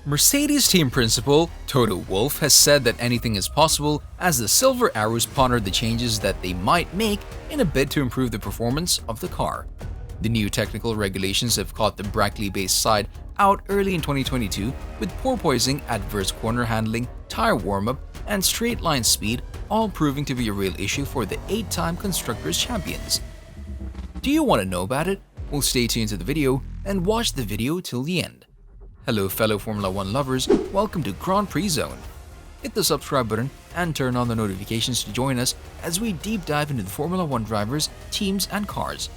Mercedes team principal Toto Wolff has said that anything is possible as the Silver Arrows pondered the changes that they might make in a bid to improve the performance of the car. The new technical regulations have caught the Brackley-based side out early in 2022 with porpoising, adverse corner handling, tire warmup, and straight line speed all proving to be a real issue for the 8-time Constructors champions. Do you want to know about it? Well, stay tuned to the video and watch the video till the end. Hello fellow Formula 1 lovers, welcome to Grand Prix Zone. Hit the subscribe button and turn on the notifications to join us as we deep dive into the Formula 1 drivers, teams, and cars.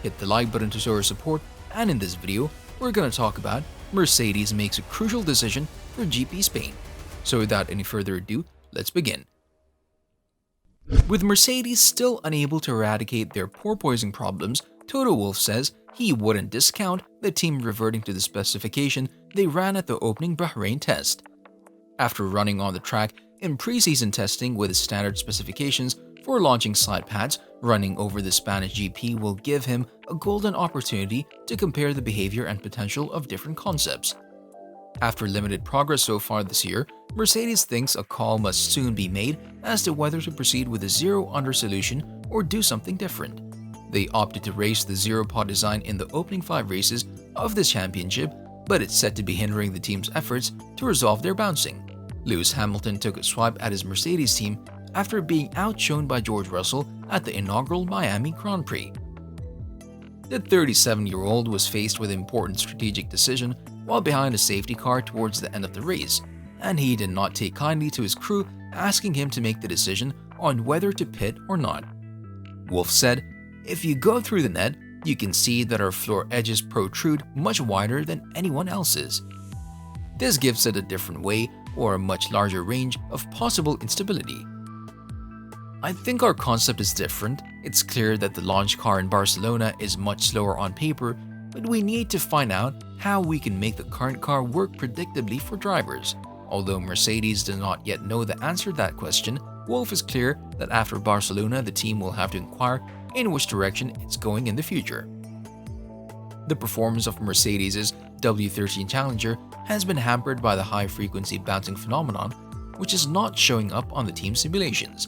Hit the like button to show your support, and in this video, we're going to talk about Mercedes makes a crucial decision for GP Spain. So without any further ado, let's begin. With Mercedes still unable to eradicate their porpoising problems, Toto Wolff says he wouldn't discount the team reverting to the specification they ran at the opening Bahrain test. After running on the track in preseason testing with standard specifications for launching side pads, running over the Spanish GP will give him a golden opportunity to compare the behavior and potential of different concepts. After limited progress so far this year, Mercedes thinks a call must soon be made as to whether to proceed with a zero-under solution or do something different. They opted to race the zero-pod design in the opening 5 races of this championship, but it's said to be hindering the team's efforts to resolve their bouncing. Lewis Hamilton took a swipe at his Mercedes team after being outshone by George Russell at the inaugural Miami Grand Prix. The 37-year-old was faced with an important strategic decision while behind a safety car towards the end of the race, and he did not take kindly to his crew asking him to make the decision on whether to pit or not. Wolff said, "If you go through the net, you can see that our floor edges protrude much wider than anyone else's. This gives it a different way or a much larger range of possible instability. I think our concept is different. It's clear that the launch car in Barcelona is much slower on paper, but we need to find out how we can make the current car work predictably for drivers." Although Mercedes does not yet know the answer to that question, Wolff is clear that after Barcelona, the team will have to inquire in which direction it's going in the future. The performance of Mercedes' W13 Challenger has been hampered by the high-frequency bouncing phenomenon, which is not showing up on the team simulations.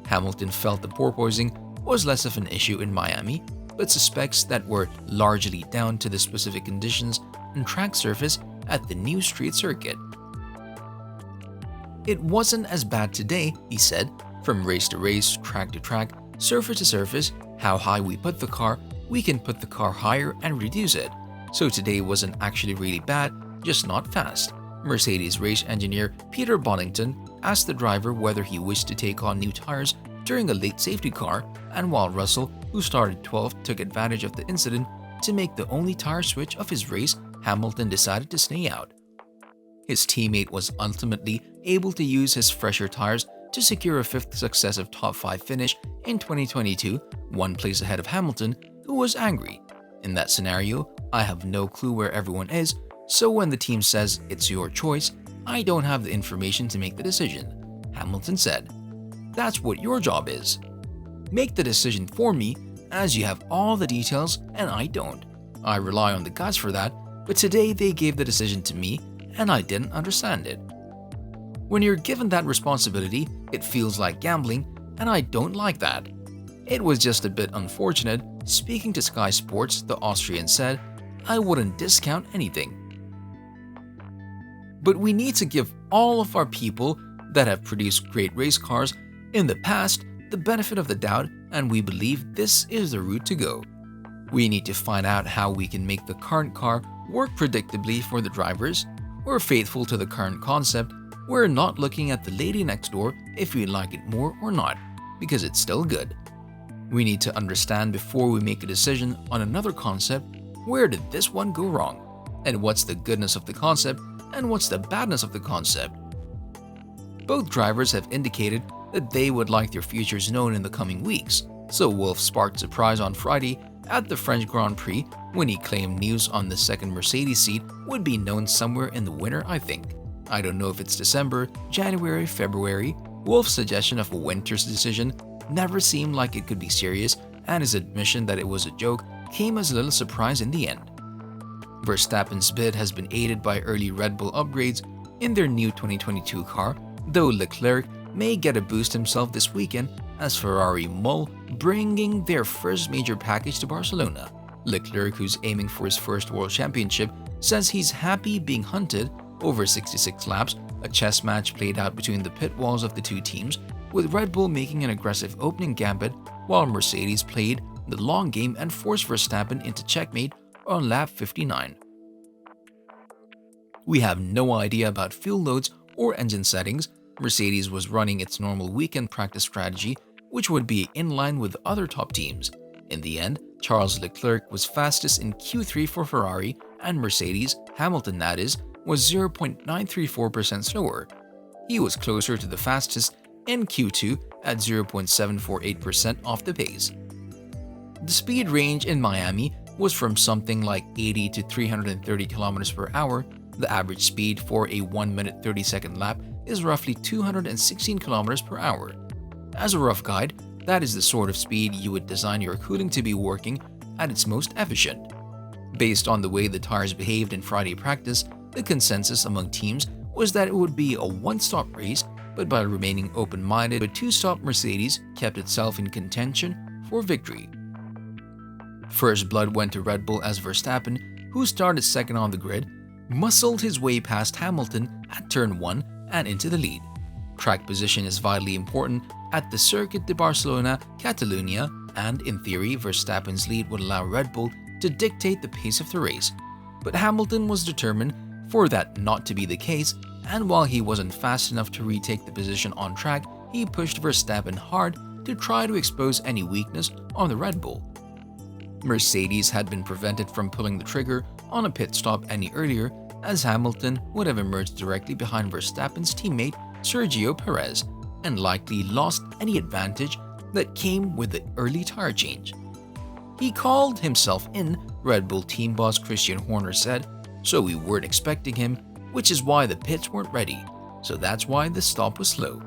Hamilton felt the porpoising was less of an issue in Miami, but suspects that were largely down to the specific conditions and track surface at the new street circuit. "It wasn't as bad today," he said. "From race to race, track to track, surface to surface, how high we put the car, we can put the car higher and reduce it. So today wasn't actually really bad, just not fast." Mercedes race engineer Peter Bonington asked the driver whether he wished to take on new tires during a late safety car, and while Russell, who started 12th, took advantage of the incident to make the only tire switch of his race, Hamilton decided to stay out. His teammate was ultimately able to use his fresher tires to secure a 5th successive top 5 finish in 2022, 1 place ahead of Hamilton, who was angry. "In that scenario, I have no clue where everyone is, so when the team says it's your choice, I don't have the information to make the decision," Hamilton said. "That's what your job is. Make the decision for me, as you have all the details and I don't. I rely on the guys for that, but today they gave the decision to me and I didn't understand it. When you're given that responsibility, it feels like gambling, and I don't like that. It was just a bit unfortunate." Speaking to Sky Sports, the Austrian said, "I wouldn't discount anything. But we need to give all of our people that have produced great race cars in the past the benefit of the doubt, and we believe this is the route to go. We need to find out how we can make the current car work predictably for the drivers. We're faithful to the current concept. We're not looking at the lady next door if we like it more or not, because it's still good. We need to understand before we make a decision on another concept, where did this one go wrong? And what's the goodness of the concept and what's the badness of the concept?" Both drivers have indicated that they would like their futures known in the coming weeks, so Wolff sparked surprise on Friday at the French Grand Prix when he claimed news on the second Mercedes seat would be known somewhere in the winter, I think. I don't know if it's December, January, February. Wolff's suggestion of a winter's decision never seemed like it could be serious, and his admission that it was a joke came as a little surprise in the end. Verstappen's bid has been aided by early Red Bull upgrades in their new 2022 car, though Leclerc may get a boost himself this weekend as Ferrari mull bringing their first major package to Barcelona. Leclerc, who's aiming for his first World Championship, says he's happy being hunted over 66 laps, a chess match played out between the pit walls of the two teams, with Red Bull making an aggressive opening gambit while Mercedes played the long game and forced Verstappen into checkmate on lap 59. We have no idea about fuel loads or engine settings. Mercedes was running its normal weekend practice strategy, which would be in line with other top teams. In the end, Charles Leclerc was fastest in Q3 for Ferrari, and Mercedes, Hamilton that is, was 0.934% slower. He was closer to the fastest in Q2 at 0.748% off the pace. The speed range in Miami was from something like 80 to 330 km per hour. The average speed for a 1 minute 30 second lap is roughly 216 km per hour. As a rough guide, that is the sort of speed you would design your cooling to be working at its most efficient. Based on the way the tires behaved in Friday practice, the consensus among teams was that it would be a one-stop race, but by remaining open-minded, a two-stop Mercedes kept itself in contention for victory. First blood went to Red Bull as Verstappen, who started second on the grid, muscled his way past Hamilton at turn 1 and into the lead. Track position is vitally important at the Circuit de Barcelona, Catalunya, and in theory, Verstappen's lead would allow Red Bull to dictate the pace of the race. But Hamilton was determined for that not to be the case, and while he wasn't fast enough to retake the position on track, he pushed Verstappen hard to try to expose any weakness on the Red Bull. Mercedes had been prevented from pulling the trigger on a pit stop any earlier, as Hamilton would have emerged directly behind Verstappen's teammate Sergio Perez and likely lost any advantage that came with the early tire change. He called himself in, Red Bull team boss Christian Horner said, so we weren't expecting him, which is why the pits weren't ready, so that's why the stop was slow.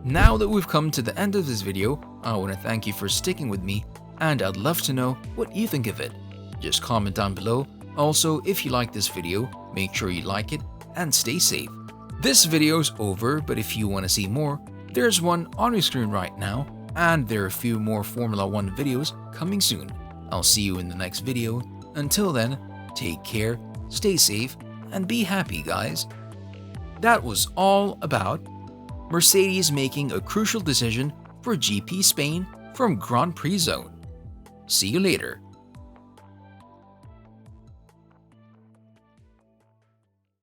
Now that we've come to the end of this video, I want to thank you for sticking with me, and I'd love to know what you think of it. Just comment down below. Also, if you like this video, make sure you like it and stay safe. This video's over, but if you want to see more, there's one on your screen right now, and there are a few more Formula 1 videos coming soon. I'll see you in the next video. Until then, take care, stay safe, and be happy, guys. That was all about Mercedes making a crucial decision for GP Spain from Grand Prix Zone. See you later.